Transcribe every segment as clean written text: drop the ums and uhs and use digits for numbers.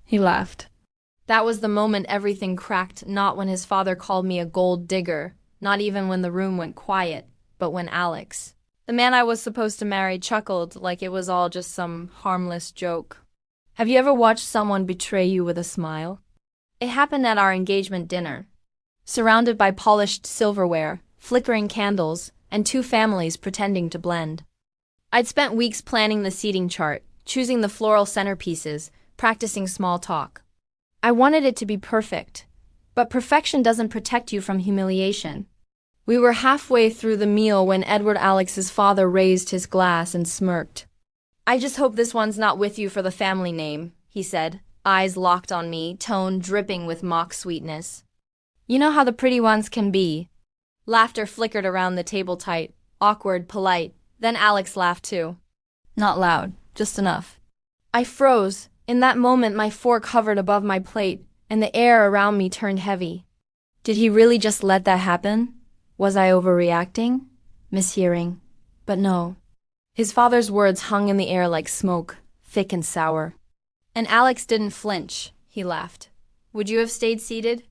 He laughed. That was the moment everything cracked, not when his father called me a gold digger, not even when the room went quiet, but when Alex, the man I was supposed to marry, chuckled like it was all just some harmless joke. Have you ever watched someone betray you with a smile? It happened at our engagement dinner. Surrounded by polished silverware, flickering candles, and two families pretending to blend. I'd spent weeks planning the seating chart, choosing the floral centerpieces, practicing small talk. I wanted it to be perfect, but perfection doesn't protect you from humiliation. We were halfway through the meal when Edward Alex's father raised his glass and smirked. I just hope this one's not with you for the family name, he said, eyes locked on me, tone dripping with mock sweetness. You know how the pretty ones can be. Laughter flickered around the table tight, awkward, polite. Then Alex laughed too. Not loud, just enough. I froze. In that moment my fork hovered above my plate, and the air around me turned heavy. Did he really just let that happen? Was I overreacting? Mishearing? But no. His father's words hung in the air like smoke, thick and sour. And Alex didn't flinch. He laughed. Would you have stayed seated?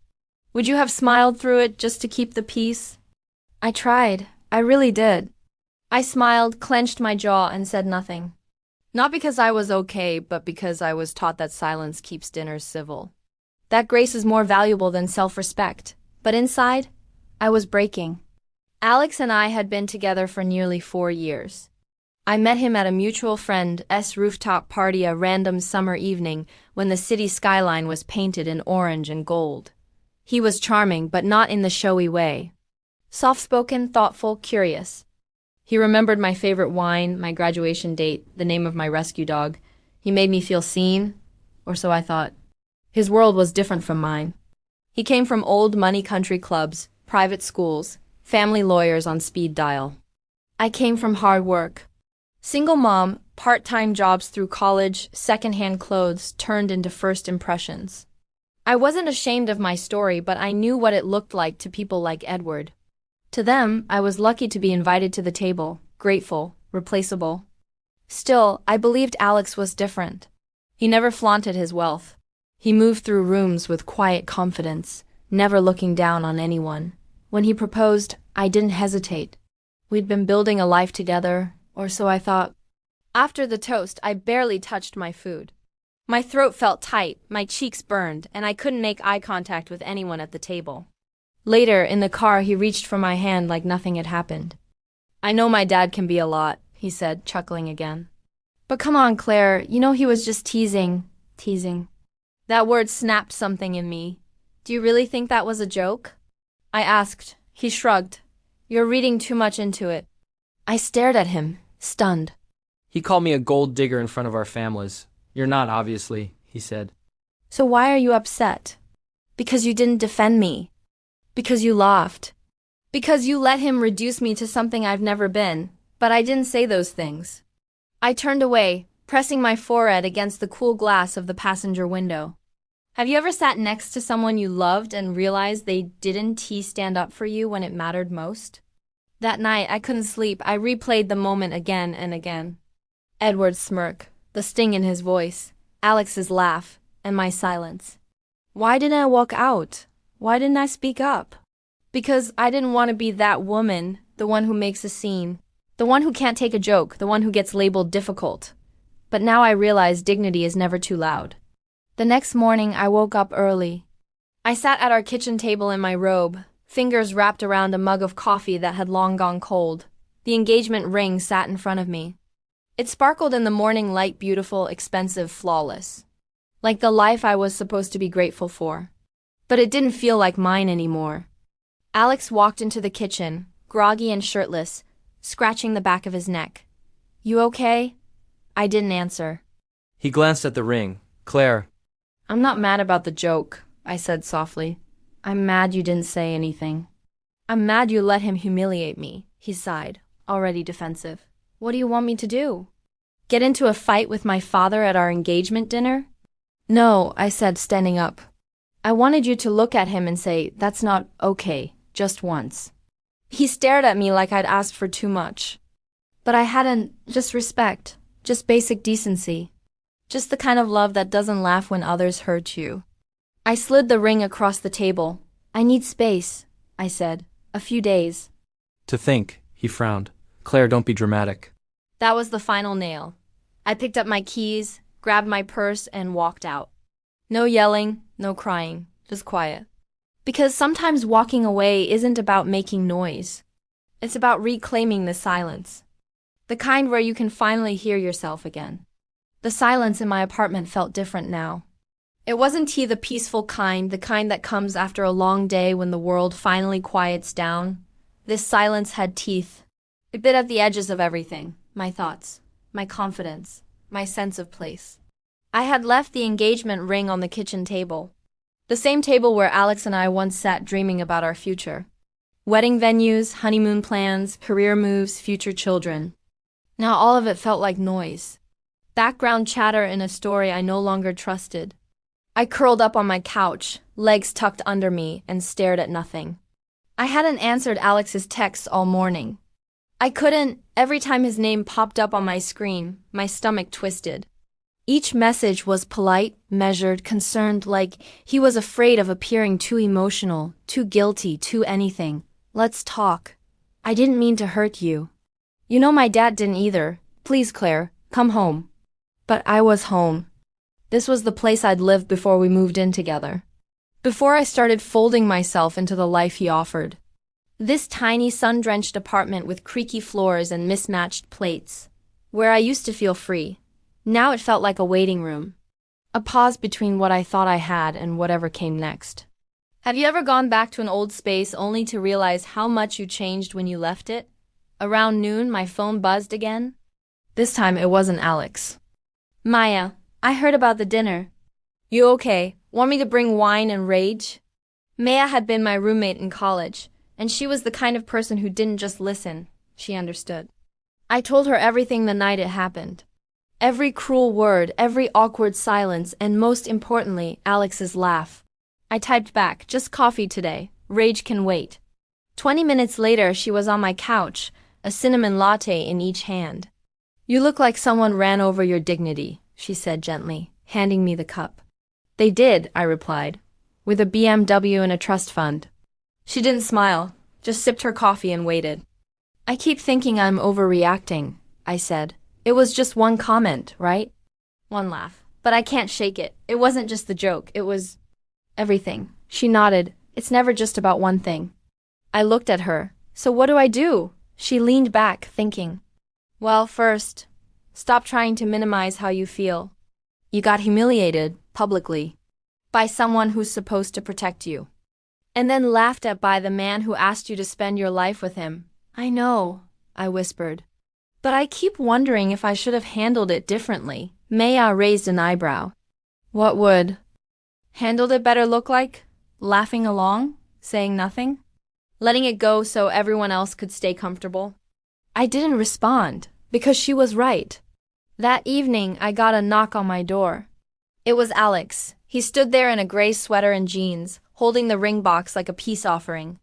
Would you have smiled through it just to keep the peace? I tried. I really did. I smiled, clenched my jaw, and said nothing. Not because I was okay, but because I was taught that silence keeps dinners civil. That grace is more valuable than self-respect. But inside, I was breaking. Alex and I had been together for nearly 4 years. I met him at a mutual friend's rooftop party a random summer evening when the city skyline was painted in orange and gold. He was charming, but not in the showy way. Soft-spoken, thoughtful, curious. He remembered my favorite wine, my graduation date, the name of my rescue dog. He made me feel seen, or so I thought. His world was different from mine. He came from old money country clubs, private schools, family lawyers on speed dial. I came from hard work. Single mom, part-time jobs through college, second-hand clothes turned into first impressions. I wasn't ashamed of my story, but I knew what it looked like to people like Edward. To them, I was lucky to be invited to the table, grateful, replaceable. Still, I believed Alex was different. He never flaunted his wealth. He moved through rooms with quiet confidence, never looking down on anyone. When he proposed, I didn't hesitate. We'd been building a life together, or so I thought. After the toast, I barely touched my food. My throat felt tight, my cheeks burned, and I couldn't make eye contact with anyone at the table. Later, in the car, he reached for my hand like nothing had happened. I know my dad can be a lot, he said, chuckling again. But come on, Claire, you know he was just teasing. That word snapped something in me. Do you really think that was a joke? I asked. He shrugged. You're reading too much into it. I stared at him, stunned. He called me a gold digger in front of our families. You're not, obviously, he said. So why are you upset? Because you didn't defend me. Because you laughed. Because you let him reduce me to something I've never been. But I didn't say those things. I turned away, pressing my forehead against the cool glass of the passenger window. Have you ever sat next to someone you loved and realized they didn't stand up for you when it mattered most? That night, I couldn't sleep. I replayed the moment again and again. Edward's smirk, the sting in his voice, Alex's laugh, and my silence. Why didn't I walk out? Why didn't I speak up? Because I didn't want to be that woman, the one who makes a scene, the one who can't take a joke, the one who gets labeled difficult. But now I realize dignity is never too loud. The next morning, I woke up early. I sat at our kitchen table in my robe, fingers wrapped around a mug of coffee that had long gone cold. The engagement ring sat in front of me. It sparkled in the morning light, beautiful, expensive, flawless. Like the life I was supposed to be grateful for. But it didn't feel like mine anymore. Alex walked into the kitchen, groggy and shirtless, scratching the back of his neck. You okay? I didn't answer. He glanced at the ring. Claire. I'm not mad about the joke, I said softly. I'm mad you didn't say anything. I'm mad you let him humiliate me, he sighed, already defensive. What do you want me to do? Get into a fight with my father at our engagement dinner? No, I said, standing up. I wanted you to look at him and say, that's not okay, just once. He stared at me like I'd asked for too much. But I hadn't, just respect, just basic decency. Just the kind of love that doesn't laugh when others hurt you. I slid the ring across the table. I need space, I said. A few days. To think, he frowned. Claire, don't be dramatic. That was the final nail. I picked up my keys, grabbed my purse, and walked out. No yelling, no crying, just quiet. Because sometimes walking away isn't about making noise. It's about reclaiming the silence. The kind where you can finally hear yourself again. The silence in my apartment felt different now. It wasn't the peaceful kind, the kind that comes after a long day when the world finally quiets down. This silence had teeth. It bit at the edges of everything. My thoughts, my confidence, my sense of place. I had left the engagement ring on the kitchen table. The same table where Alex and I once sat dreaming about our future. Wedding venues, honeymoon plans, career moves, future children. Now all of it felt like noise. Background chatter in a story I no longer trusted. I curled up on my couch, legs tucked under me, and stared at nothing. I hadn't answered Alex's texts all morning. I couldn't. Every time his name popped up on my screen, my stomach twisted. Each message was polite, measured, concerned, like he was afraid of appearing too emotional, too guilty, too anything. Let's talk. I didn't mean to hurt you. You know my dad didn't either. Please, Claire, come home. But I was home. This was the place I'd lived before we moved in together. Before I started folding myself into the life he offered. This tiny sun-drenched apartment with creaky floors and mismatched plates. Where I used to feel free. Now it felt like a waiting room. A pause between what I thought I had and whatever came next. Have you ever gone back to an old space only to realize how much you changed when you left it? Around noon, my phone buzzed again. This time it wasn't Alex. Maya, I heard about the dinner. You okay? Want me to bring wine and rage? Maya had been my roommate in college, and she was the kind of person who didn't just listen, she understood. I told her everything the night it happened. Every cruel word, every awkward silence, and most importantly, Alex's laugh. I typed back, just coffee today. Rage can wait. 20 minutes later, she was on my couch, a cinnamon latte in each hand. You look like someone ran over your dignity, she said gently, handing me the cup. They did, I replied, with a BMW and a trust fund. She didn't smile, just sipped her coffee and waited. I keep thinking I'm overreacting, I said. It was just one comment, right? One laugh. But I can't shake it. It wasn't just the joke, it was everything. She nodded. It's never just about one thing. I looked at her. So what do I do? She leaned back, thinking. Well, first, stop trying to minimize how you feel. You got humiliated, publicly, by someone who's supposed to protect you. And then laughed at by the man who asked you to spend your life with him. I know, I whispered. But I keep wondering if I should have handled it differently. Maya raised an eyebrow. What would handled it better look like? Laughing along? Saying nothing? Letting it go so everyone else could stay comfortable? I didn't respond, because she was right. That evening, I got a knock on my door. It was Alex. He stood there in a gray sweater and jeans, holding the ring box like a peace offering.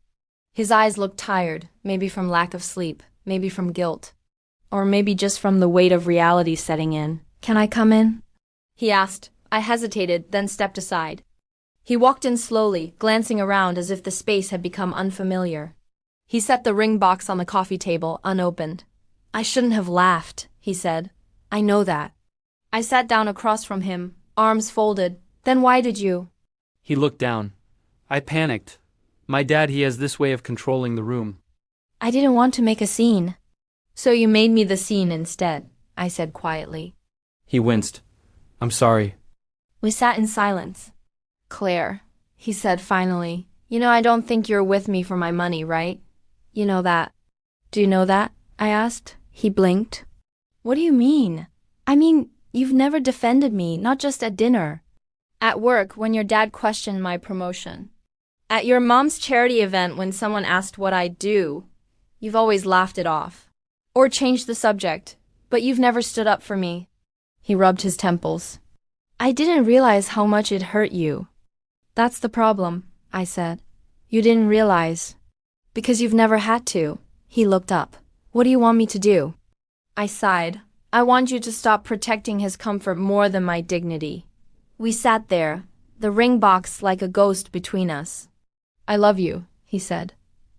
His eyes looked tired, maybe from lack of sleep, maybe from guilt. Or maybe just from the weight of reality setting in. Can I come in? He asked. I hesitated, then stepped aside. He walked in slowly, glancing around as if the space had become unfamiliar. He set the ring box on the coffee table, unopened. I shouldn't have laughed, he said. I know that. I sat down across from him, arms folded. Then why did you? He looked down. I panicked. My dad, he has this way of controlling the room. I didn't want to make a scene. So you made me the scene instead, I said quietly. He winced. I'm sorry. We sat in silence. Claire, he said finally, you know I don't think you're with me for my money, right? You know that. Do you know that? I asked. He blinked. What do you mean? I mean, you've never defended me, not just at dinner. At work, when your dad questioned my promotion. At your mom's charity event when someone asked what I'd do. You've always laughed it off. Or changed the subject. But you've never stood up for me. He rubbed his temples. I didn't realize how much it hurt you. That's the problem, I said. You didn't realize. Because you've never had to. He looked up. What do you want me to do? I sighed. I want you to stop protecting his comfort more than my dignity. We sat there, the ring box like a ghost between us. I love you, he said.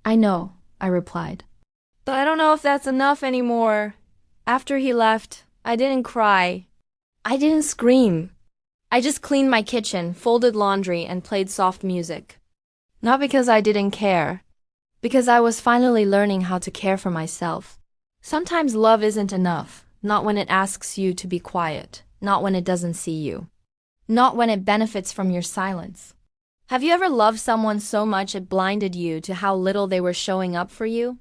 I know, I replied. But I don't know if that's enough anymore. After he left, I didn't cry. I didn't scream. I just cleaned my kitchen, folded laundry, and played soft music. Not because I didn't care, because I was finally learning how to care for myself. Sometimes love isn't enough, not when it asks you to be quiet, not when it doesn't see you, not when it benefits from your silence. Have you ever loved someone so much it blinded you to how little they were showing up for you?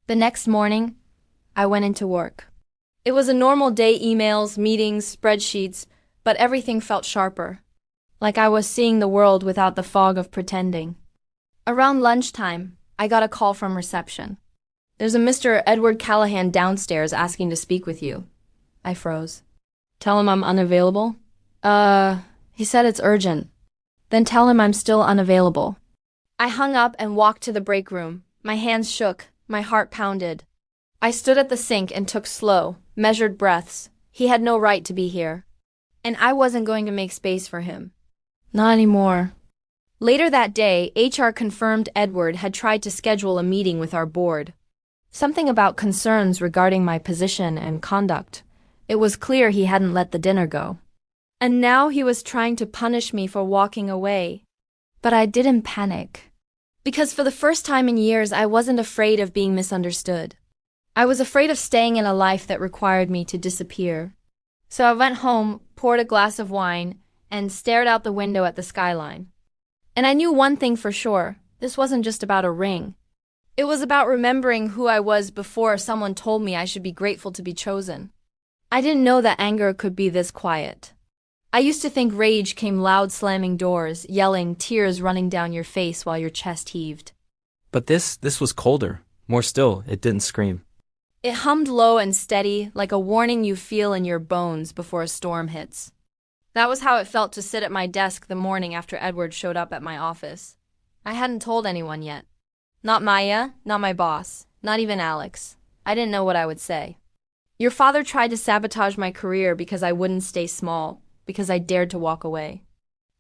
The next morning, I went into work. It was a normal day, emails, meetings, spreadsheets, but everything felt sharper, like I was seeing the world without the fog of pretending. Around lunchtime, I got a call from reception. There's a Mr. Edward Callahan downstairs asking to speak with you. I froze. Tell him I'm unavailable? He said it's urgent. Then tell him I'm still unavailable. I hung up and walked to the break room. My hands shook, my heart pounded. I stood at the sink and took slow, measured breaths. He had no right to be here. And I wasn't going to make space for him. Not anymore. Later that day, HR confirmed Edward had tried to schedule a meeting with our board. Something about concerns regarding my position and conduct. It was clear he hadn't let the dinner go. And now he was trying to punish me for walking away. But I didn't panic. Because for the first time in years, I wasn't afraid of being misunderstood. I was afraid of staying in a life that required me to disappear. So I went home, poured a glass of wine, and stared out the window at the skyline. And I knew one thing for sure. This wasn't just about a ring. It was about remembering who I was before someone told me I should be grateful to be chosen. I didn't know that anger could be this quiet. I used to think rage came loud slamming doors, yelling, tears running down your face while your chest heaved. But this was colder. More still, it didn't scream. It hummed low and steady, like a warning you feel in your bones before a storm hits. That was how it felt to sit at my desk the morning after Edward showed up at my office. I hadn't told anyone yet. Not Maya, not my boss, not even Alex. I didn't know what I would say. Your father tried to sabotage my career because I wouldn't stay small, because I dared to walk away.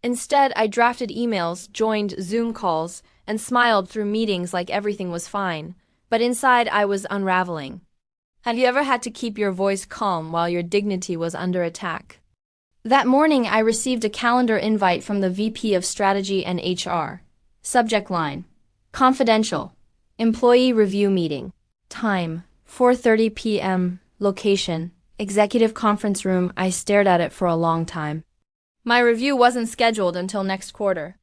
Instead, I drafted emails, joined Zoom calls, and smiled through meetings like everything was fine. But inside, I was unraveling. Have you ever had to keep your voice calm while your dignity was under attack? That morning, I received a calendar invite from the VP of Strategy and HR. Subject line: Confidential. Employee review meeting. Time: 4:30 p.m. Location: Executive conference room. I stared at it for a long time. My review wasn't scheduled until next quarter.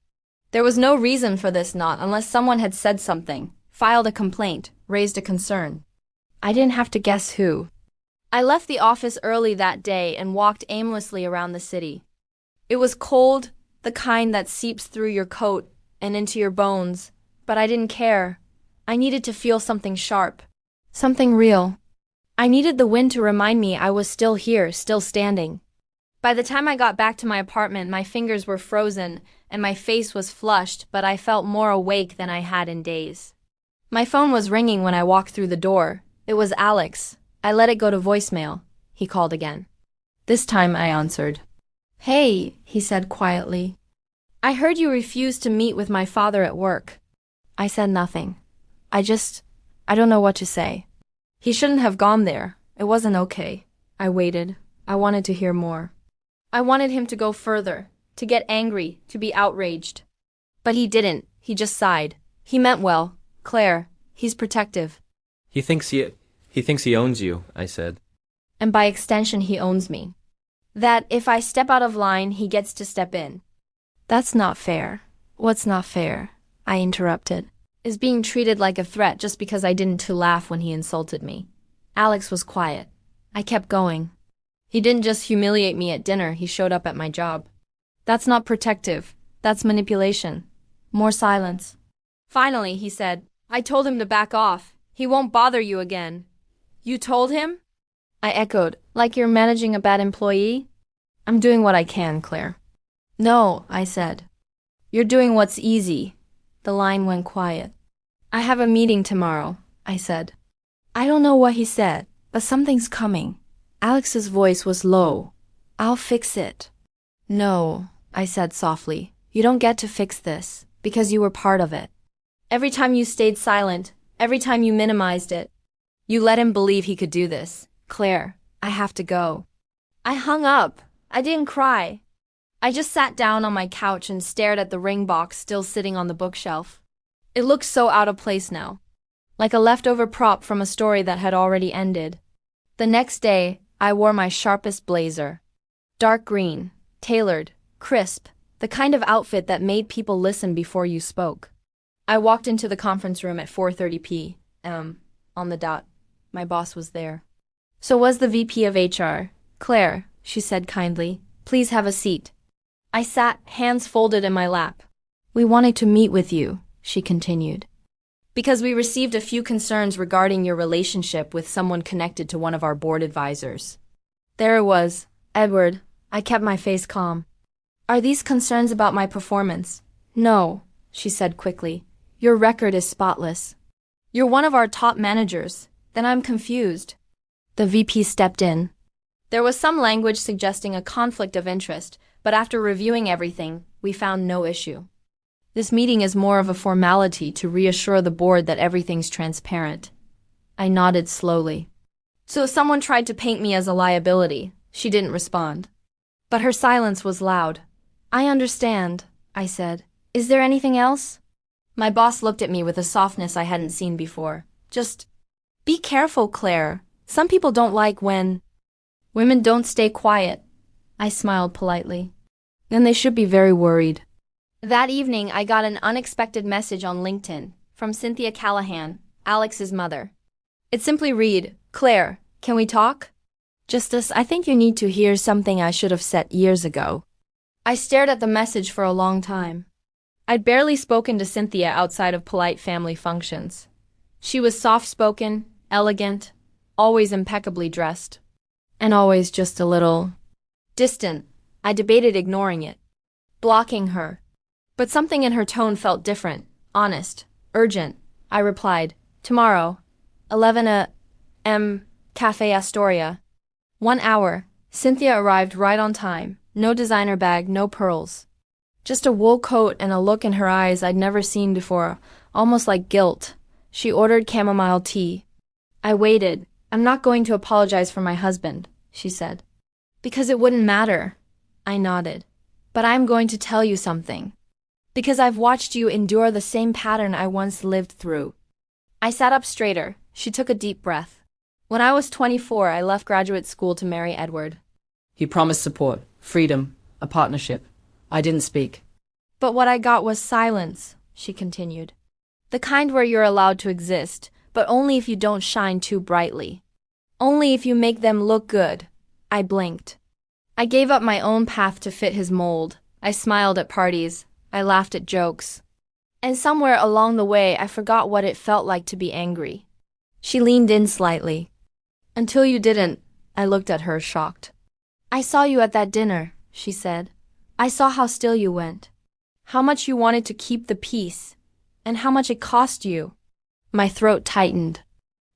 There was no reason for this not unless someone had said something, filed a complaint, raised a concern. I didn't have to guess who. I left the office early that day and walked aimlessly around the city. It was cold, the kind that seeps through your coat and into your bones, but I didn't care. I needed to feel something sharp, something real. I needed the wind to remind me I was still here, still standing. By the time I got back to my apartment, my fingers were frozen and my face was flushed, but I felt more awake than I had in days. My phone was ringing when I walked through the door. It was Alex. I let it go to voicemail. He called again. This time I answered. Hey, he said quietly. I heard you refused to meet with my father at work. I said nothing. I don't know what to say. He shouldn't have gone there. It wasn't okay. I waited. I wanted to hear more. I wanted him to go further, to get angry, to be outraged. But he didn't. He just sighed. He meant well. Claire, he's protective. He thinks he owns you, I said. And by extension, he owns me. That if I step out of line, he gets to step in. That's not fair. What's not fair, I interrupted, is being treated like a threat just because I didn't laugh when he insulted me. Alex was quiet. I kept going. He didn't just humiliate me at dinner, he showed up at my job. That's not protective. That's manipulation. More silence. Finally, he said, I told him to back off. He won't bother you again. You told him? I echoed, like you're managing a bad employee? I'm doing what I can, Claire. No, I said. You're doing what's easy. The line went quiet. I have a meeting tomorrow, I said. I don't know what he said, but something's coming. Alex's voice was low. I'll fix it. No, I said softly. You don't get to fix this, because you were part of it. Every time you stayed silent, every time you minimized it, you let him believe he could do this. Claire, I have to go. I hung up. I didn't cry. I just sat down on my couch and stared at the ring box still sitting on the bookshelf. It looked so out of place now, like a leftover prop from a story that had already ended. The next day, I wore my sharpest blazer. Dark green, tailored, crisp, the kind of outfit that made people listen before you spoke. I walked into the conference room at 4:30 p.m. on the dot. My boss was there. So was the VP of HR. Claire, she said kindly, please have a seat. I sat, hands folded in my lap. We wanted to meet with you, she continued, because we received a few concerns regarding your relationship with someone connected to one of our board advisors. There it was, Edward. I kept my face calm. Are these concerns about my performance? No, she said quickly. Your record is spotless. You're one of our top managers. Then I'm confused. The VP stepped in. There was some language suggesting a conflict of interest, but after reviewing everything, we found no issue. This meeting is more of a formality to reassure the board that everything's transparent. I nodded slowly. So if someone tried to paint me as a liability, she didn't respond. But her silence was loud. I understand, I said. Is there anything else? My boss looked at me with a softness I hadn't seen before. Just, be careful, Claire. Some people don't like when women don't stay quiet. I smiled politely. Then they should be very worried. That evening, I got an unexpected message on LinkedIn from Cynthia Callahan, Alex's mother. It simply read, Claire, can we talk? Justice, I think you need to hear something I should have said years ago. I stared at the message for a long time. I'd barely spoken to Cynthia outside of polite family functions. She was soft-spoken, elegant, always impeccably dressed, and always just a little distant. I debated ignoring it, blocking her. But something in her tone felt different, honest, urgent. I replied, tomorrow, 11 a.m., Cafe Astoria. 1 hour. Cynthia arrived right on time. No designer bag, no pearls. Just a wool coat and a look in her eyes I'd never seen before, almost like guilt. She ordered chamomile tea. I waited. I'm not going to apologize for my husband, she said. Because it wouldn't matter. I nodded. But I'm going to tell you something. Because I've watched you endure the same pattern I once lived through. I sat up straighter. She took a deep breath. When I was 24, I left graduate school to marry Edward. He promised support, freedom, a partnership. I didn't speak. But what I got was silence, she continued. The kind where you're allowed to exist, but only if you don't shine too brightly. Only if you make them look good. I blinked. I gave up my own path to fit his mold. I smiled at parties. I laughed at jokes. And somewhere along the way, I forgot what it felt like to be angry. She leaned in slightly. Until you didn't, I looked at her, shocked. I saw you at that dinner, she said. I saw how still you went. How much you wanted to keep the peace. And how much it cost you. My throat tightened.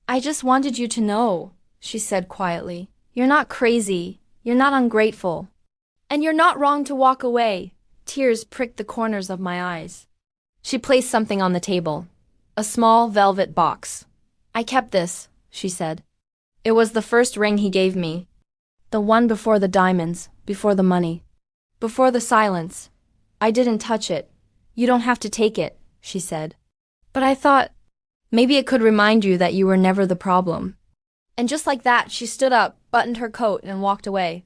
I just wanted you to know, she said quietly. You're not crazy. You're not ungrateful. And you're not wrong to walk away. Tears pricked the corners of my eyes. She placed something on the table. A small velvet box. I kept this, she said. It was the first ring he gave me. The one before the diamonds, before the money, before the silence. I didn't touch it. You don't have to take it, she said. But I thought, maybe it could remind you that you were never the problem. And just like that, she stood up, buttoned her coat, and walked away.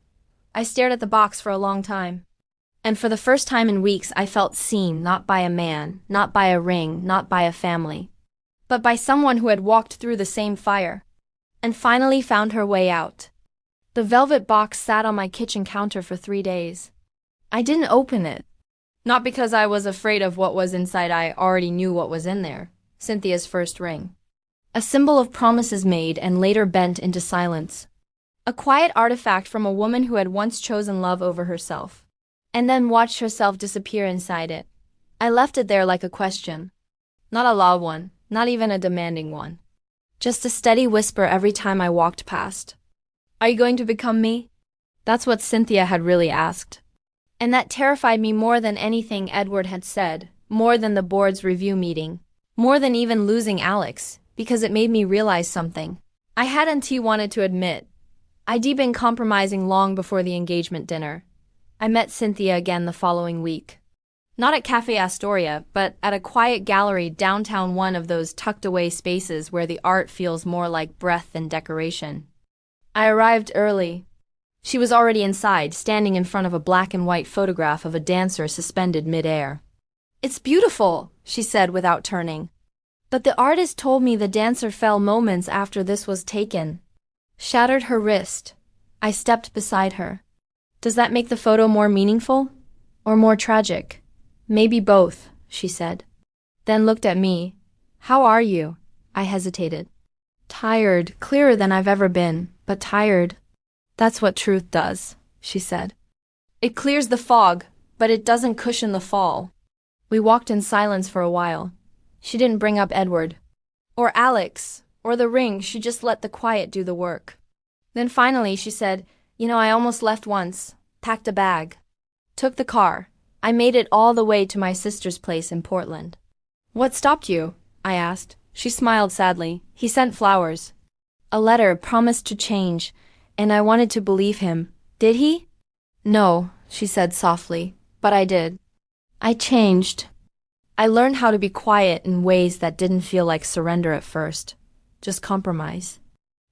I stared at the box for a long time. And for the first time in weeks, I felt seen, not by a man, not by a ring, not by a family, but by someone who had walked through the same fire, and finally found her way out. The velvet box sat on my kitchen counter for 3 days. I didn't open it. Not because I was afraid of what was inside, I already knew what was in there. Cynthia's first ring. A symbol of promises made and later bent into silence. A quiet artifact from a woman who had once chosen love over herself, and then watched herself disappear inside it. I left it there like a question. Not a loud one, not even a demanding one. Just a steady whisper every time I walked past. Are you going to become me? That's what Cynthia had really asked. And that terrified me more than anything Edward had said, more than the board's review meeting, more than even losing Alex, because it made me realize something I hadn't wanted to admit. I'd been compromising long before the engagement dinner. I met Cynthia again the following week. Not at Cafe Astoria, but at a quiet gallery downtown, one of those tucked-away spaces where the art feels more like breath than decoration. I arrived early. She was already inside, standing in front of a black and white photograph of a dancer suspended mid-air. "It's beautiful," she said without turning. "But the artist told me the dancer fell moments after this was taken. Shattered her wrist." I stepped beside her. "Does that make the photo more meaningful? Or more tragic?" "Maybe both," she said. Then looked at me. "How are you?" I hesitated. "Tired, clearer than I've ever been, but tired." "That's what truth does," she said. "It clears the fog, but it doesn't cushion the fall." We walked in silence for a while. She didn't bring up Edward, or Alex, or the ring. She just let the quiet do the work. Then finally she said, I almost left once. Packed a bag. Took the car. I made it all the way to my sister's place in Portland." "What stopped you?" I asked. She smiled sadly. "He sent flowers. A letter promised to change, and I wanted to believe him." "Did he?" "No," she said softly, "but I did. I changed. I learned how to be quiet in ways that didn't feel like surrender at first. Just compromise.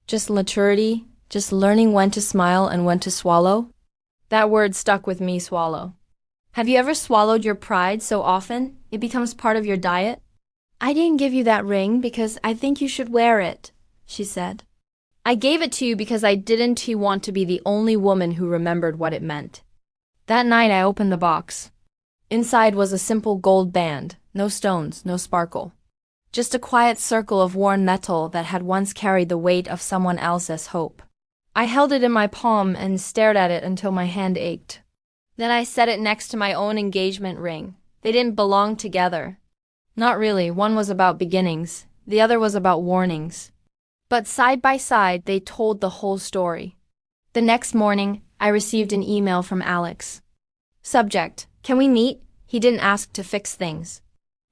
Just maturity. Just learning when to smile and when to swallow." That word stuck with me, swallow. Have you ever swallowed your pride so often it becomes part of your diet? "I didn't give you that ring because I think you should wear it," she said. "I gave it to you because I didn't want to be the only woman who remembered what it meant." That night I opened the box. Inside was a simple gold band, no stones, no sparkle. Just a quiet circle of worn metal that had once carried the weight of someone else's hope. I held it in my palm and stared at it until my hand ached. Then I set it next to my own engagement ring. They didn't belong together. Not really. One was about beginnings. The other was about warnings. But side by side, they told the whole story. The next morning, I received an email from Alex. Subject: "Can we meet?" He didn't ask to fix things.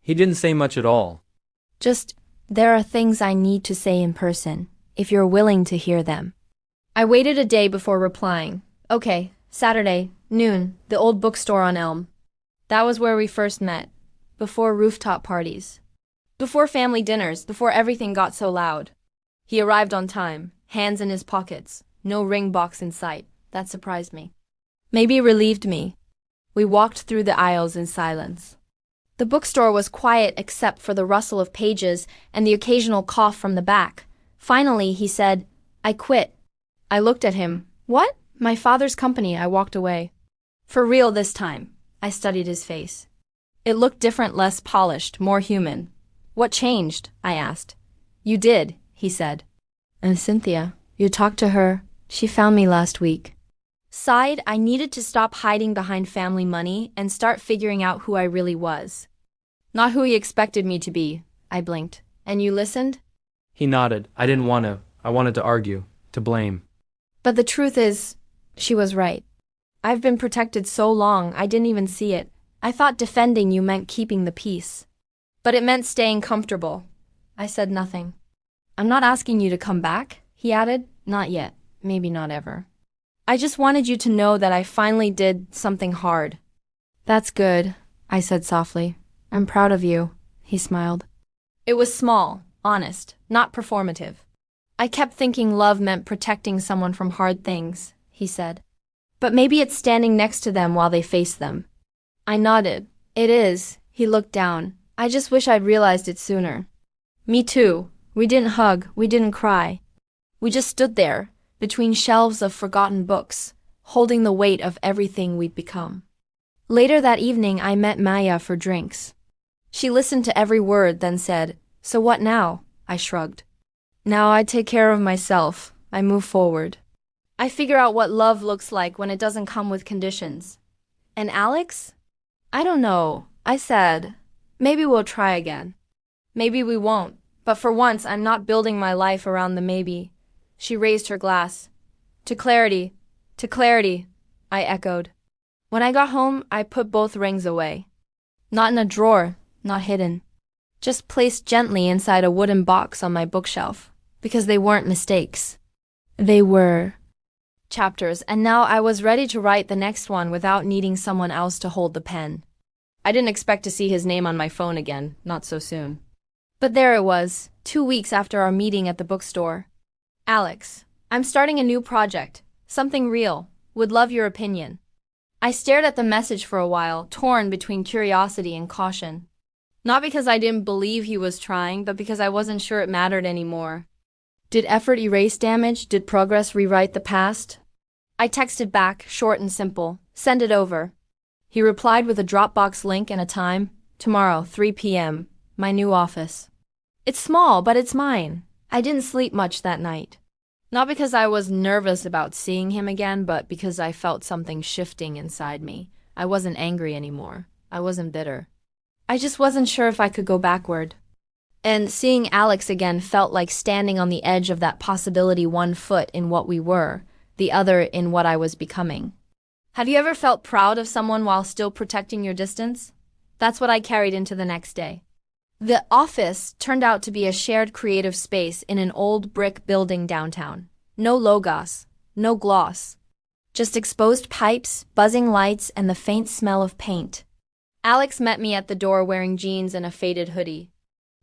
He didn't say much at all. Just, "There are things I need to say in person, if you're willing to hear them." I waited a day before replying. "Okay, Saturday, noon, the old bookstore on Elm." That was where we first met. Before rooftop parties. Before family dinners, before everything got so loud. He arrived on time, hands in his pockets, no ring box in sight. That surprised me. Maybe relieved me. We walked through the aisles in silence. The bookstore was quiet except for the rustle of pages and the occasional cough from the back. Finally, he said, "I quit." I looked at him. "What?" "My father's company." I walked away. "For real this time?" I studied his face. It looked different, less polished, more human. "What changed?" I asked. "You did," he said. "And Cynthia, you talked to her. She found me last week." Sighed. I needed to stop hiding behind family money and start figuring out who I really was. Not who he expected me to be. I blinked. "And you listened?" He nodded. "I didn't want to. I wanted to argue, to blame." But the truth is, she was right. I've been protected so long, I didn't even see it. I thought defending you meant keeping the peace. But it meant staying comfortable. I said nothing. "I'm not asking you to come back," he added. "Not yet. Maybe not ever. I just wanted you to know that I finally did something hard." "That's good," I said softly. "I'm proud of you," he smiled. It was small, honest, not performative. "I kept thinking love meant protecting someone from hard things," he said. "But maybe it's standing next to them while they face them." I nodded. "It is." He looked down. "I just wish I'd realized it sooner." "Me too." We didn't hug, we didn't cry. We just stood there, between shelves of forgotten books, holding the weight of everything we'd become. Later that evening, I met Maya for drinks. She listened to every word, then said, "So what now?" I shrugged. "Now I take care of myself. I move forward. I figure out what love looks like when it doesn't come with conditions." "And Alex?" "I don't know," I said. "Maybe we'll try again. Maybe we won't. But for once, I'm not building my life around the maybe." She raised her glass. To clarity, to clarity, I echoed. When I got home, I put both rings away. Not in a drawer, not hidden. Just placed gently inside a wooden box on my bookshelf, because they weren't mistakes. They were chapters, and now I was ready to write the next one without needing someone else to hold the pen. I didn't expect to see his name on my phone again, not so soon. But there it was, 2 weeks after our meeting at the bookstore. Alex, I'm starting a new project, something real, would love your opinion. I stared at the message for a while, torn between curiosity and caution. Not because I didn't believe he was trying, but because I wasn't sure it mattered anymore. Did effort erase damage? Did progress rewrite the past? I texted back, short and simple, send it over. He replied with a Dropbox link and a time, tomorrow, 3 p.m., my new office. It's small, but it's mine. I didn't sleep much that night. Not because I was nervous about seeing him again, but because I felt something shifting inside me. I wasn't angry anymore. I wasn't bitter. I just wasn't sure if I could go backward. And seeing Alex again felt like standing on the edge of that possibility, one foot in what we were, the other in what I was becoming. Have you ever felt proud of someone while still protecting your distance? That's what I carried into the next day. The office turned out to be a shared creative space in an old brick building downtown. No logos, no gloss. Just exposed pipes, buzzing lights, and the faint smell of paint. Alex met me at the door wearing jeans and a faded hoodie.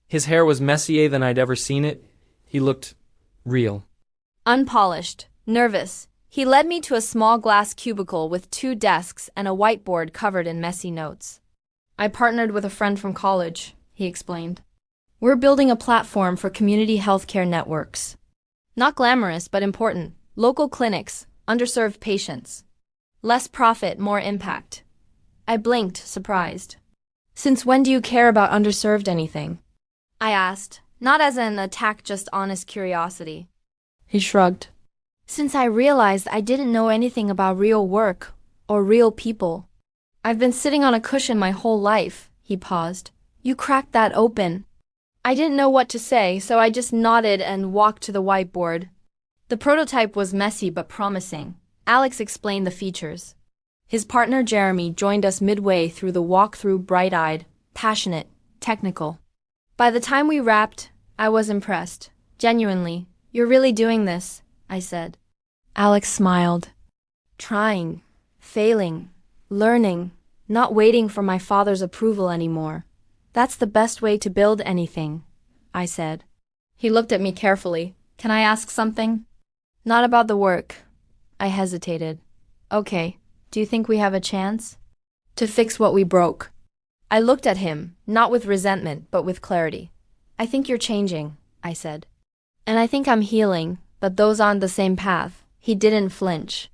His hair was messier than I'd ever seen it. He looked real. Unpolished, nervous, he led me to a small glass cubicle with 2 desks and a whiteboard covered in messy notes. I partnered with a friend from college, he explained. We're building a platform for community healthcare networks. Not glamorous, but important. Local clinics, underserved patients. Less profit, more impact. I blinked, surprised. Since when do you care about underserved anything? I asked, not as an attack, just honest curiosity. He shrugged. Since I realized I didn't know anything about real work or real people. I've been sitting on a cushion my whole life, he paused. You cracked that open. I didn't know what to say, so I just nodded and walked to the whiteboard. The prototype was messy but promising. Alex explained the features. His partner Jeremy joined us midway through the walkthrough, bright-eyed, passionate, technical. By the time we wrapped, I was impressed. Genuinely. You're really doing this, I said. Alex smiled. Trying, failing, learning, not waiting for my father's approval anymore. That's the best way to build anything, I said. He looked at me carefully. Can I ask something? Not about the work. I hesitated. Okay, do you think we have a chance? To fix what we broke. I looked at him, not with resentment, but with clarity. I think you're changing, I said. And I think I'm healing, but those aren't the same path. He didn't flinch.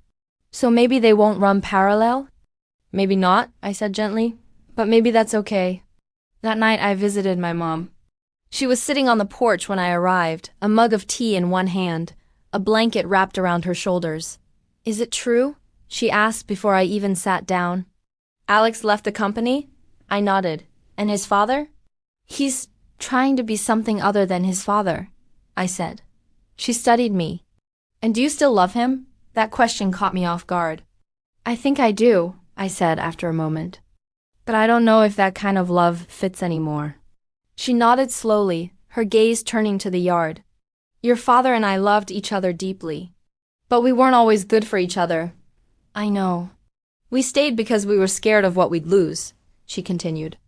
So maybe they won't run parallel? Maybe not, I said gently, but maybe that's okay. That night I visited my mom. She was sitting on the porch when I arrived, a mug of tea in one hand, a blanket wrapped around her shoulders. Is it true? She asked before I even sat down. Alex left the company? I nodded. And his father? He's trying to be something other than his father, I said. She studied me. And do you still love him? That question caught me off guard. I think I do, I said after a moment. But I don't know if that kind of love fits anymore. She nodded slowly, her gaze turning to the yard. Your father and I loved each other deeply. But we weren't always good for each other. I know. We stayed because we were scared of what we'd lose, she continued.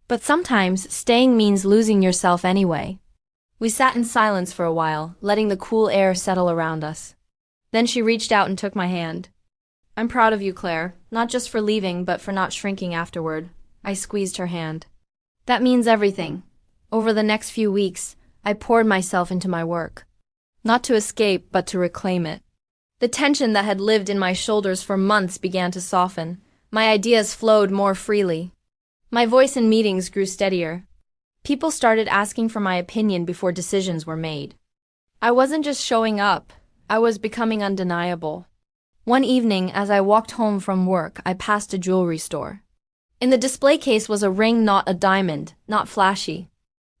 But sometimes staying means losing yourself anyway. We sat in silence for a while, letting the cool air settle around us. Then she reached out and took my hand. I'm proud of you, Claire, not just for leaving, but for not shrinking afterward. I squeezed her hand. That means everything. Over the next few weeks, I poured myself into my work. Not to escape, but to reclaim it. The tension that had lived in my shoulders for months began to soften. My ideas flowed more freely. My voice in meetings grew steadier. People started asking for my opinion before decisions were made. I wasn't just showing up, I was becoming undeniable. One evening, as I walked home from work, I passed a jewelry store. In the display case was a ring, not a diamond, not flashy.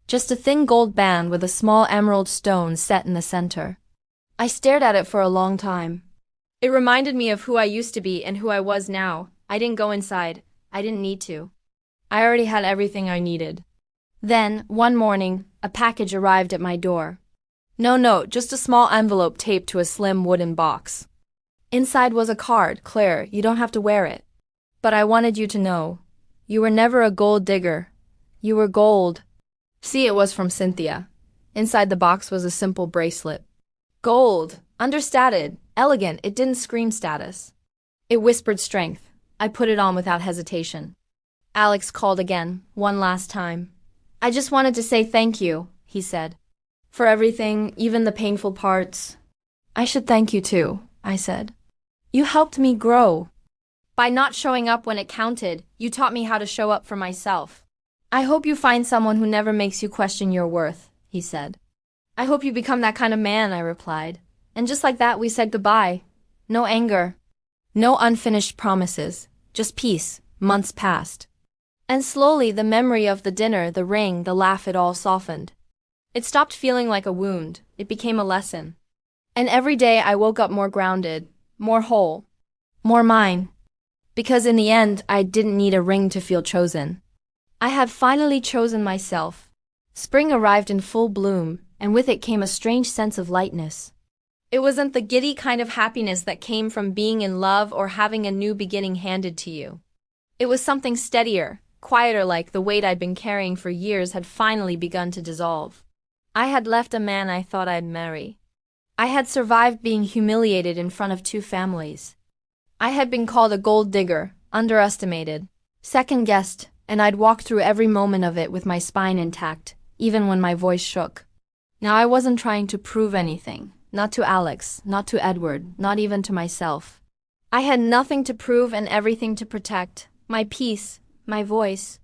Just a thin gold band with a small emerald stone set in the center. I stared at it for a long time. It reminded me of who I used to be and who I was now. I didn't go inside. I didn't need to. I already had everything I needed. Then, one morning, a package arrived at my door. No note, just a small envelope taped to a slim wooden box. Inside was a card. Claire, you don't have to wear it. But I wanted you to know. You were never a gold digger. You were gold. See, it was from Cynthia. Inside the box was a simple bracelet. Gold. Understated. Elegant. It didn't scream status. It whispered strength. I put it on without hesitation. Alex called again, one last time. I just wanted to say thank you, he said. For everything, even the painful parts. I should thank you too, I said. You helped me grow. By not showing up when it counted, you taught me how to show up for myself. I hope you find someone who never makes you question your worth, he said. I hope you become that kind of man, I replied. And just like that, we said goodbye. No anger. No unfinished promises. Just peace. Months passed. And slowly, the memory of the dinner, the ring, the laugh, it all softened. It stopped feeling like a wound. It became a lesson. And every day I woke up more grounded, more whole, more mine. Because in the end, I didn't need a ring to feel chosen. I had finally chosen myself. Spring arrived in full bloom, and with it came a strange sense of lightness. It wasn't the giddy kind of happiness that came from being in love or having a new beginning handed to you. It was something steadier, quieter, like the weight I'd been carrying for years had finally begun to dissolve. I had left a man I thought I'd marry. I had survived being humiliated in front of 2 families. I had been called a gold digger, underestimated, second-guessed, and I'd walked through every moment of it with my spine intact, even when my voice shook. Now I wasn't trying to prove anything. Not to Alex, not to Edward, not even to myself. I had nothing to prove and everything to protect. My peace, my voice,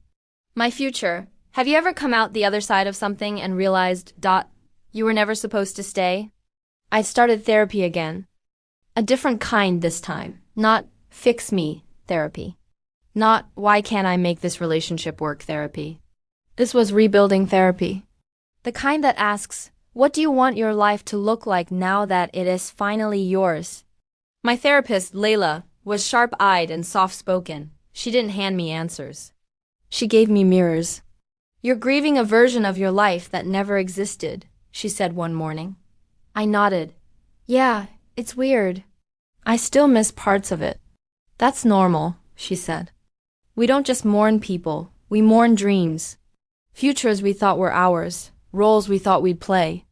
my future. Have you ever come out the other side of something and realized, you were never supposed to stay? I started therapy again. A different kind this time. Not fix me therapy. Not why can't I make this relationship work therapy. This was rebuilding therapy. The kind that asks, what do you want your life to look like now that it is finally yours? My therapist, Layla, was sharp-eyed and soft-spoken. She didn't hand me answers. She gave me mirrors. You're grieving a version of your life that never existed, she said one morning. I nodded. Yeah, it's weird. I still miss parts of it. That's normal, she said. We don't just mourn people, we mourn dreams. Futures we thought were ours, roles we thought we'd play.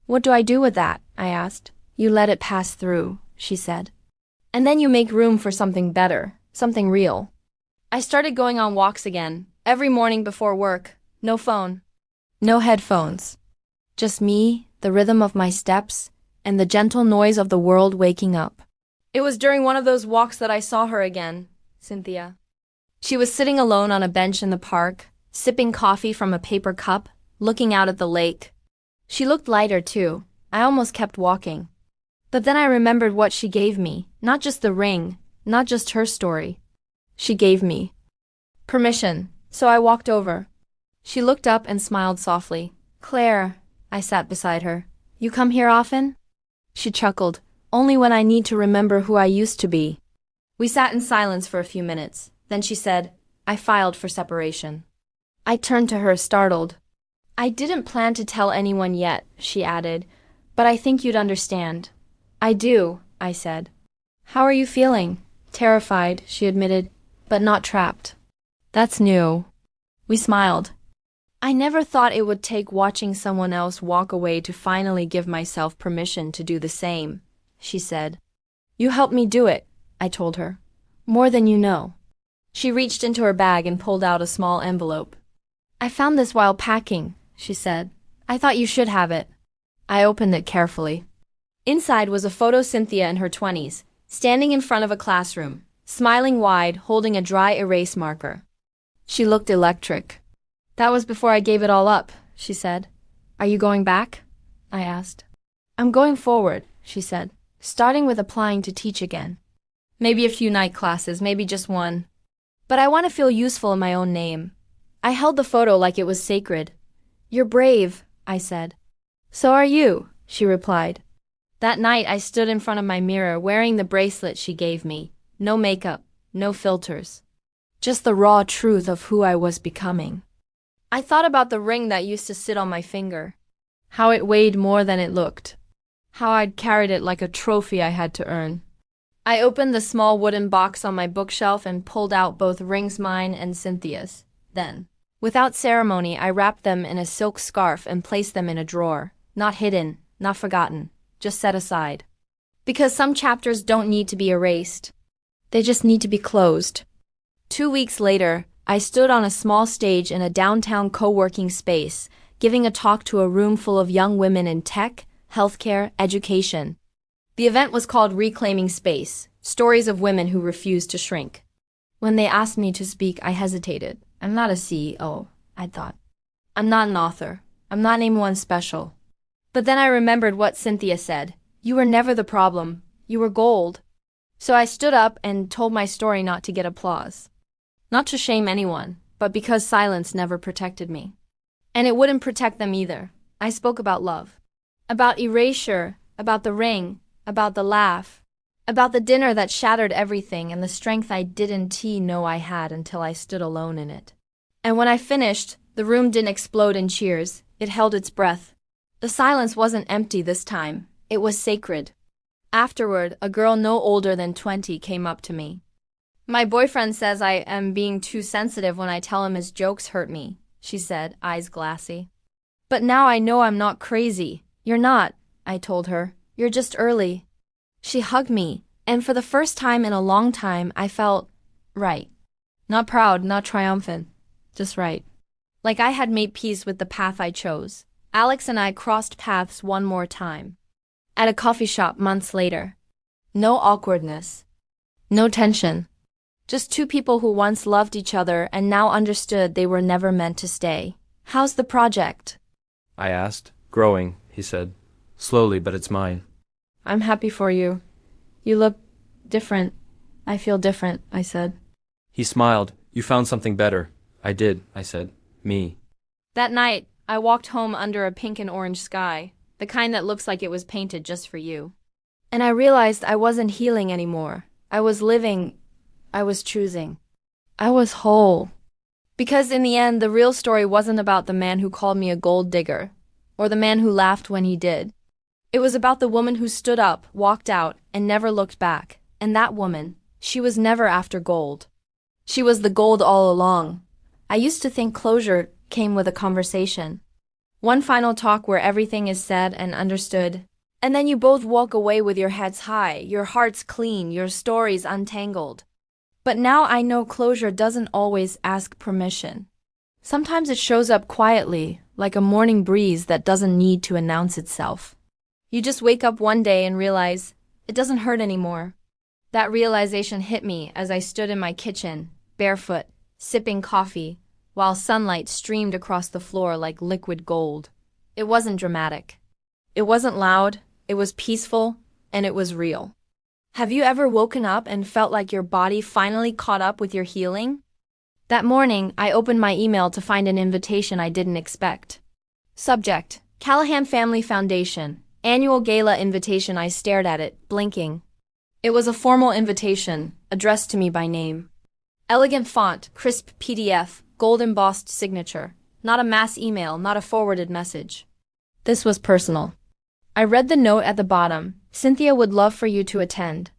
What do I do with that? I asked. You let it pass through, she said. And then you make room for something better, something real. I started going on walks again, every morning before work. No phone. No headphones. Just me, the rhythm of my steps, and the gentle noise of the world waking up. It was during one of those walks that I saw her again, Cynthia. She was sitting alone on a bench in the park, sipping coffee from a paper cup, looking out at the lake. She looked lighter, too. I almost kept walking. But then I remembered what she gave me, not just the ring, not just her story. She gave me permission, so I walked over. She looked up and smiled softly. Claire, I sat beside her. You come here often? She chuckled. Only when I need to remember who I used to be. We sat in silence for a few minutes. Then she said, I filed for separation. I turned to her, startled. I didn't plan to tell anyone yet, she added, but I think you'd understand. I do, I said. How are you feeling? Terrified, she admitted, but not trapped. That's new. We smiled. I never thought it would take watching someone else walk away to finally give myself permission to do the same, she said. You helped me do it, I told her. More than you know. She reached into her bag and pulled out a small envelope. I found this while packing, she said. I thought you should have it. I opened it carefully. Inside was a photo of Cynthia in her 20s, standing in front of a classroom, smiling wide, holding a dry erase marker. She looked electric. That was before I gave it all up, she said. Are you going back? I asked. I'm going forward, she said, starting with applying to teach again. Maybe a few night classes, maybe just one. But I want to feel useful in my own name. I held the photo like it was sacred. You're brave, I said. So are you, she replied. That night I stood in front of my mirror wearing the bracelet she gave me. No makeup, no filters. Just the raw truth of who I was becoming. I thought about the ring that used to sit on my finger. How it weighed more than it looked. How I'd carried it like a trophy I had to earn. I opened the small wooden box on my bookshelf and pulled out both rings, mine and Cynthia's. Then, without ceremony, I wrapped them in a silk scarf and placed them in a drawer. Not hidden, not forgotten, just set aside. Because some chapters don't need to be erased. They just need to be closed. 2 weeks later, I stood on a small stage in a downtown co-working space, giving a talk to a room full of young women in tech, healthcare, education. The event was called Reclaiming Space, Stories of Women Who Refused to Shrink. When they asked me to speak, I hesitated. I'm not a CEO, I thought. I'm not an author. I'm not anyone special. But then I remembered what Cynthia said. You were never the problem. You were gold. So I stood up and told my story not to get applause. Not to shame anyone, but because silence never protected me. And it wouldn't protect them either. I spoke about love. About erasure, about the ring, about the laugh, about the dinner that shattered everything and the strength I didn't know I had until I stood alone in it. And when I finished, the room didn't explode in cheers. It held its breath. The silence wasn't empty this time. It was sacred. Afterward, a girl no older than 20 came up to me. My boyfriend says I am being too sensitive when I tell him his jokes hurt me, she said, eyes glassy. But now I know I'm not crazy. You're not, I told her. You're just early. She hugged me, and for the first time in a long time, I felt right. Not proud, not triumphant, just right. Like I had made peace with the path I chose. Alex and I crossed paths one more time. At a coffee shop months later. No awkwardness. No tension. Just two people who once loved each other and now understood they were never meant to stay. How's the project? I asked. Growing, he said. Slowly, but it's mine. I'm happy for you. You look different. I feel different, I said. He smiled. You found something better. I did, I said. Me. That night, I walked home under a pink and orange sky, the kind that looks like it was painted just for you. And I realized I wasn't healing anymore. I was living. I was choosing. I was whole. Because in the end, the real story wasn't about the man who called me a gold digger, or the man who laughed when he did. It was about the woman who stood up, walked out, and never looked back. And that woman, she was never after gold. She was the gold all along. I used to think closure came with a conversation. One final talk where everything is said and understood. And then you both walk away with your heads high, your hearts clean, your stories untangled. But now I know closure doesn't always ask permission. Sometimes it shows up quietly, like a morning breeze that doesn't need to announce itself. You just wake up one day and realize, it doesn't hurt anymore. That realization hit me as I stood in my kitchen, barefoot, sipping coffee, while sunlight streamed across the floor like liquid gold. It wasn't dramatic. It wasn't loud, it was peaceful, and it was real. Have you ever woken up and felt like your body finally caught up with your healing? That morning, I opened my email to find an invitation I didn't expect. Subject: Callahan Family Foundation. Annual gala invitation. I stared at it, blinking. It was a formal invitation, addressed to me by name. Elegant font, crisp PDF, gold embossed signature. Not a mass email, not a forwarded message. This was personal. I read the note at the bottom. Cynthia would love for you to attend.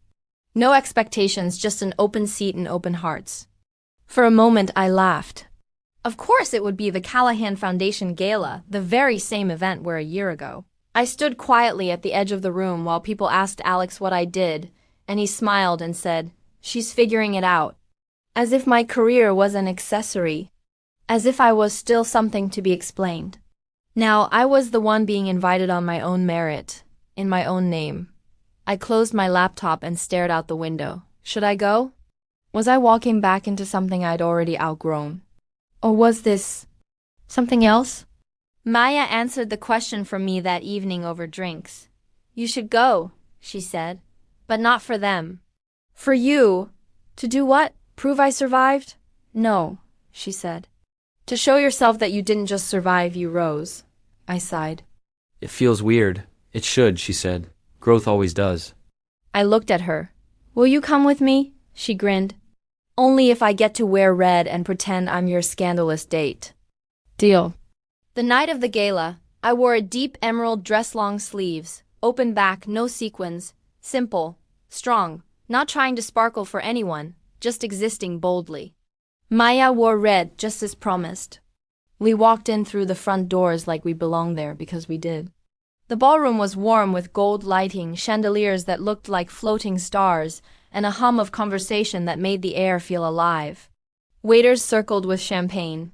No expectations, just an open seat and open hearts. For a moment, I laughed. Of course it would be the Callahan Foundation Gala, the very same event where a year ago. I stood quietly at the edge of the room while people asked Alex what I did, and he smiled and said, "She's figuring it out." As if my career was an accessory. As if I was still something to be explained. Now, I was the one being invited on my own merit, in my own name. I closed my laptop and stared out the window. Should I go? Was I walking back into something I'd already outgrown? Or was this something else? Maya answered the question for me that evening over drinks. You should go, she said, but not for them. For you. To do what? Prove I survived? No, she said. To show yourself that you didn't just survive, you rose. I sighed. It feels weird. It should, she said. Growth always does. I looked at her. Will you come with me? She grinned. Only if I get to wear red and pretend I'm your scandalous date. Deal. The night of the gala, I wore a deep emerald dress, long sleeves, open back, no sequins, simple, strong, not trying to sparkle for anyone, just existing boldly. Maya wore red, just as promised. We walked in through the front doors like we belonged there, because we did. The ballroom was warm with gold lighting, chandeliers that looked like floating stars, and a hum of conversation that made the air feel alive. Waiters circled with champagne.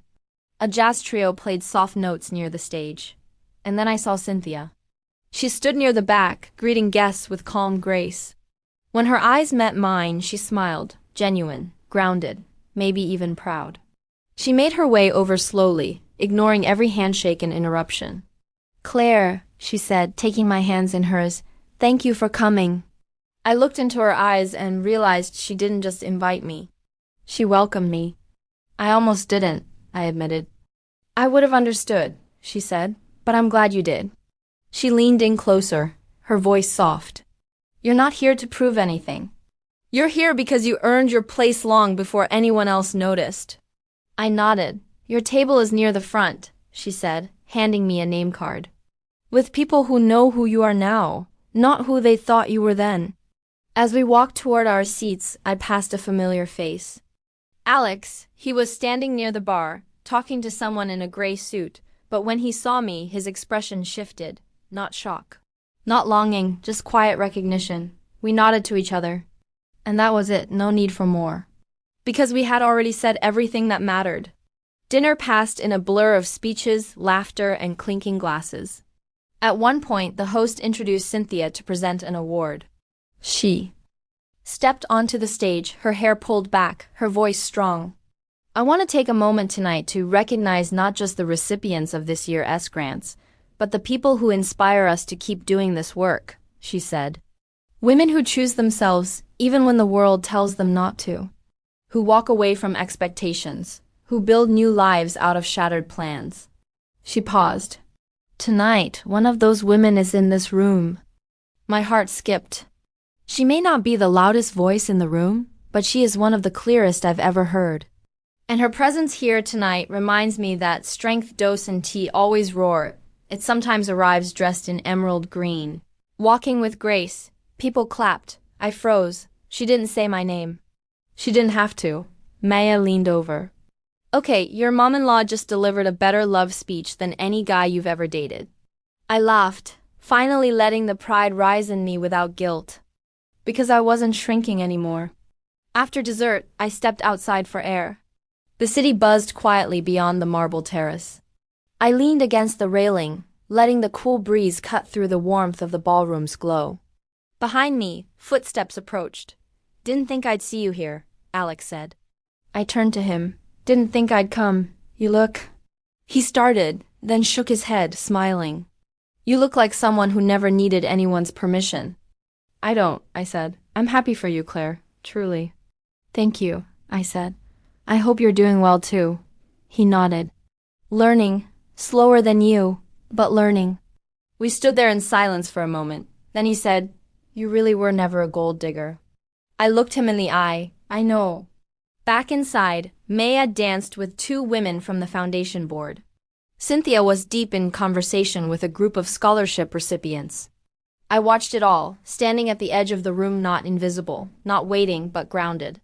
A jazz trio played soft notes near the stage. And then I saw Cynthia. She stood near the back, greeting guests with calm grace. When her eyes met mine, she smiled, genuine, grounded, maybe even proud. She made her way over slowly, ignoring every handshake and interruption. "Claire," she said, taking my hands in hers, "thank you for coming." I looked into her eyes and realized she didn't just invite me. She welcomed me. "I almost didn't," I admitted. "I would have understood," she said, "but I'm glad you did." She leaned in closer, her voice soft. "You're not here to prove anything. You're here because you earned your place long before anyone else noticed." I nodded. "Your table is near the front," she said, handing me a name card. "With people who know who you are now, not who they thought you were then." As we walked toward our seats, I passed a familiar face. Alex. He was standing near the bar, talking to someone in a gray suit, but when he saw me, his expression shifted. Not shock. Not longing, just quiet recognition. We nodded to each other. And that was it, no need for more. Because we had already said everything that mattered. Dinner passed in a blur of speeches, laughter, and clinking glasses. At one point, the host introduced Cynthia to present an award. She stepped onto the stage, her hair pulled back, her voice strong. "I want to take a moment tonight to recognize not just the recipients of this year's grants, but the people who inspire us to keep doing this work," she said. "Women who choose themselves, even when the world tells them not to. Who walk away from expectations, who build new lives out of shattered plans." She paused. "Tonight, one of those women is in this room." My heart skipped. She may not be the loudest voice in the room, but she is one of the clearest I've ever heard. And her presence here tonight reminds me that strength, dose, and tea always roar. It sometimes arrives dressed in emerald green. Walking with grace, people clapped. I froze. She didn't say my name. She didn't have to. Maya leaned over. "Okay, your mom-in-law just delivered a better love speech than any guy you've ever dated." I laughed, finally letting the pride rise in me without guilt. Because I wasn't shrinking anymore. After dessert, I stepped outside for air. The city buzzed quietly beyond the marble terrace. I leaned against the railing, letting the cool breeze cut through the warmth of the ballroom's glow. Behind me, footsteps approached. "Didn't think I'd see you here," Alex said. I turned to him. "Didn't think I'd come. You look..." He started, then shook his head, smiling. "You look like someone who never needed anyone's permission." "I don't," I said. "I'm happy for you, Claire. Truly." "Thank you," I said. "I hope you're doing well too." He nodded. "Learning. Slower than you, but learning." We stood there in silence for a moment. Then he said, "You really were never a gold digger." I looked him in the eye. "I know." Back inside, Maya danced with two women from the foundation board. Cynthia was deep in conversation with a group of scholarship recipients. I watched it all, standing at the edge of the room, not invisible, not waiting, but grounded.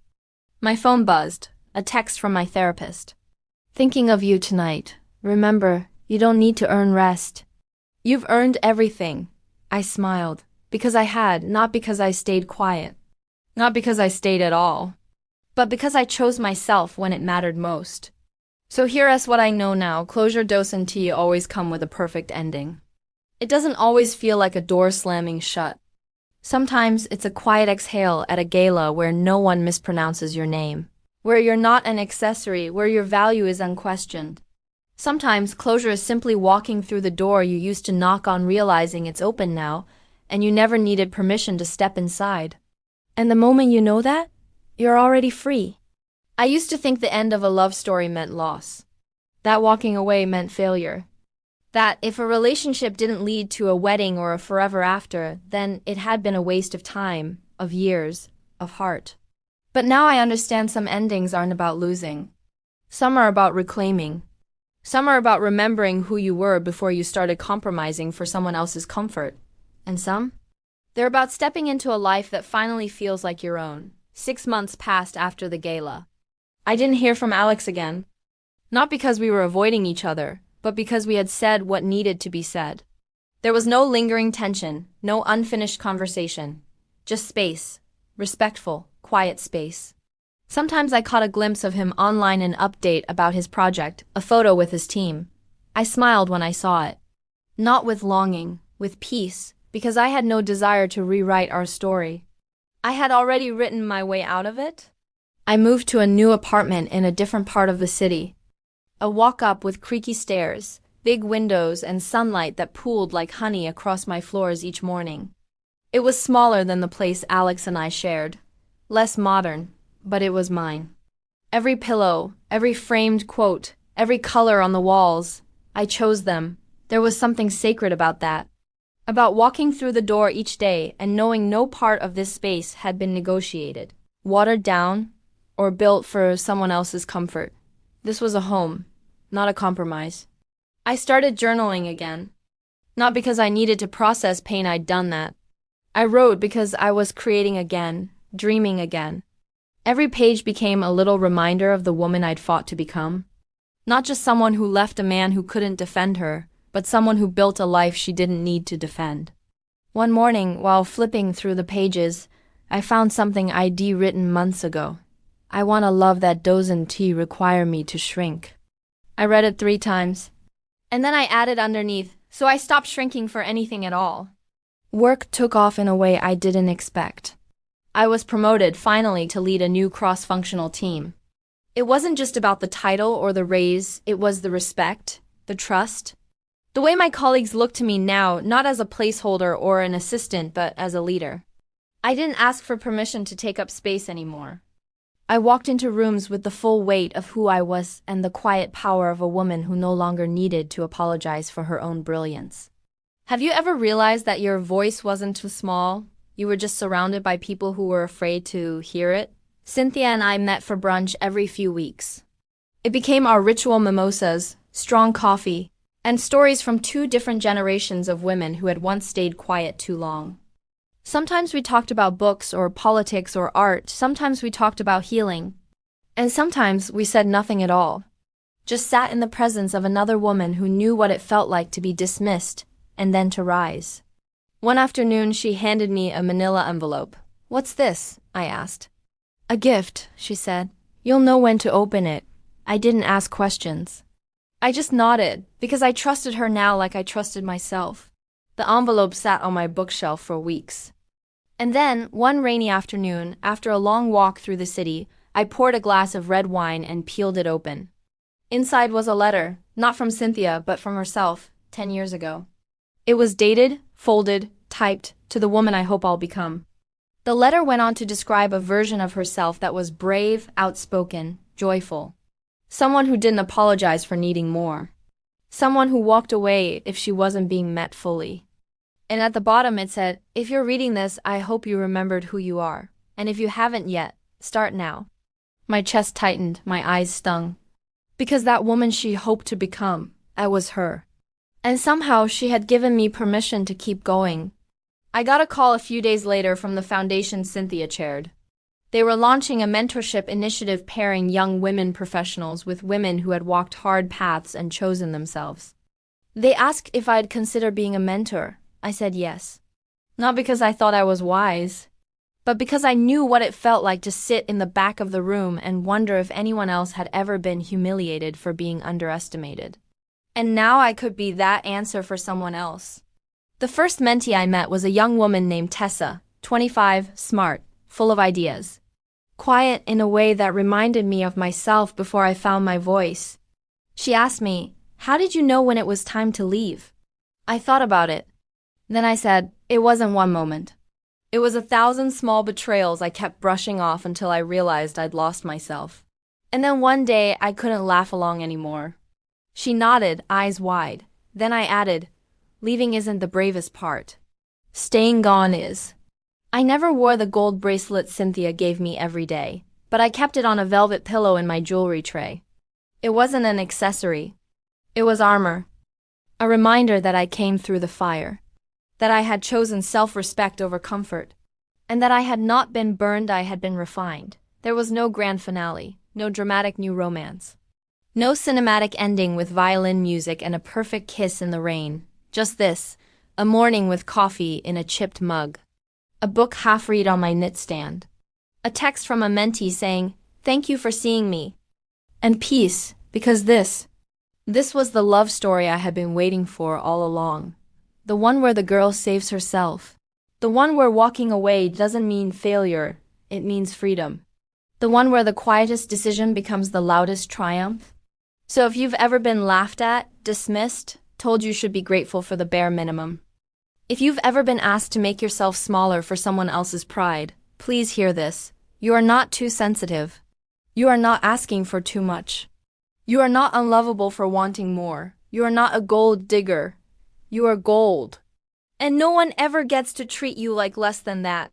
My phone buzzed, a text from my therapist. "Thinking of you tonight. Remember, you don't need to earn rest. You've earned everything." I smiled, because I had, not because I stayed quiet. Not because I stayed at all. But because I chose myself when it mattered most. So here's what I know now: closure, dose, and tea always come with a perfect ending. It doesn't always feel like a door slamming shut. Sometimes it's a quiet exhale at a gala where no one mispronounces your name, where you're not an accessory, where your value is unquestioned. Sometimes closure is simply walking through the door you used to knock on, realizing it's open now, and you never needed permission to step inside. And the moment you know that, you're already free. I used to think the end of a love story meant loss. That walking away meant failure. That if a relationship didn't lead to a wedding or a forever after, then it had been a waste of time, of years, of heart. But now I understand some endings aren't about losing. Some are about reclaiming. Some are about remembering who you were before you started compromising for someone else's comfort. And some? They're about stepping into a life that finally feels like your own. 6 months passed after the gala. I didn't hear from Alex again. Not because we were avoiding each other, but because we had said what needed to be said. There was no lingering tension, no unfinished conversation. Just space. Respectful, quiet space. Sometimes I caught a glimpse of him online, an update about his project, a photo with his team. I smiled when I saw it. Not with longing, with peace, because I had no desire to rewrite our story. I had already written my way out of it. I moved to a new apartment in a different part of the city. A walk-up with creaky stairs, big windows, and sunlight that pooled like honey across my floors each morning. It was smaller than the place Alex and I shared. Less modern, but it was mine. Every pillow, every framed quote, every color on the walls, I chose them. There was something sacred about that. About walking through the door each day and knowing no part of this space had been negotiated, watered down, or built for someone else's comfort. This was a home, not a compromise. I started journaling again. Not because I needed to process pain, I'd done that. I wrote because I was creating again, dreaming again. Every page became a little reminder of the woman I'd fought to become. Not just someone who left a man who couldn't defend her, but someone who built a life she didn't need to defend. One morning, while flipping through the pages, I found something I'd written months ago. I want a love that doesn't require me to shrink. I read it 3 times. And then I added underneath, so I stopped shrinking for anything at all. Work took off in a way I didn't expect. I was promoted finally to lead a new cross-functional team. It wasn't just about the title or the raise, it was the respect, the trust. The way my colleagues looked to me now, not as a placeholder or an assistant, but as a leader. I didn't ask for permission to take up space anymore. I walked into rooms with the full weight of who I was and the quiet power of a woman who no longer needed to apologize for her own brilliance. Have you ever realized that your voice wasn't too small? You were just surrounded by people who were afraid to hear it? Cynthia and I met for brunch every few weeks. It became our ritual: mimosas, strong coffee, and stories from 2 different generations of women who had once stayed quiet too long. Sometimes we talked about books or politics or art, sometimes we talked about healing, and sometimes we said nothing at all. Just sat in the presence of another woman who knew what it felt like to be dismissed and then to rise. One afternoon, she handed me a manila envelope. "What's this?" I asked. "A gift," she said. "You'll know when to open it." I didn't ask questions. I just nodded, because I trusted her now like I trusted myself. The envelope sat on my bookshelf for weeks. And then, one rainy afternoon, after a long walk through the city, I poured a glass of red wine and peeled it open. Inside was a letter, not from Cynthia, but from herself, 10 years ago. It was dated, folded, typed, to the woman I hope I'll become. The letter went on to describe a version of herself that was brave, outspoken, joyful. Someone who didn't apologize for needing more. Someone who walked away if she wasn't being met fully. And at the bottom it said, "If you're reading this, I hope you remembered who you are. And if you haven't yet, start now." My chest tightened, my eyes stung. Because that woman she hoped to become, I was her. And somehow she had given me permission to keep going. I got a call a few days later from the foundation Cynthia chaired. They were launching a mentorship initiative pairing young women professionals with women who had walked hard paths and chosen themselves. They asked if I'd consider being a mentor. I said yes. Not because I thought I was wise, but because I knew what it felt like to sit in the back of the room and wonder if anyone else had ever been humiliated for being underestimated. And now I could be that answer for someone else. The first mentee I met was a young woman named Tessa, 25, smart, full of ideas. Quiet in a way that reminded me of myself before I found my voice. She asked me, "How did you know when it was time to leave?" I thought about it. Then I said, it wasn't one moment. It was 1,000 small betrayals I kept brushing off until I realized I'd lost myself. And then one day I couldn't laugh along anymore. She nodded, eyes wide. Then I added, leaving isn't the bravest part. Staying gone is. I never wore the gold bracelet Cynthia gave me every day, but I kept it on a velvet pillow in my jewelry tray. It wasn't an accessory. It was armor. A reminder that I came through the fire. That I had chosen self-respect over comfort. And that I had not been burned, I had been refined. There was no grand finale, no dramatic new romance. No cinematic ending with violin music and a perfect kiss in the rain. Just this, a morning with coffee in a chipped mug. A book half-read on my nightstand. A text from a mentee saying, "Thank you for seeing me." And peace, because this was the love story I had been waiting for all along. The one where the girl saves herself. The one where walking away doesn't mean failure, it means freedom. The one where the quietest decision becomes the loudest triumph. So if you've ever been laughed at, dismissed, told you should be grateful for the bare minimum. If you've ever been asked to make yourself smaller for someone else's pride, please hear this. You are not too sensitive. You are not asking for too much. You are not unlovable for wanting more. You are not a gold digger. You are gold. And no one ever gets to treat you like less than that.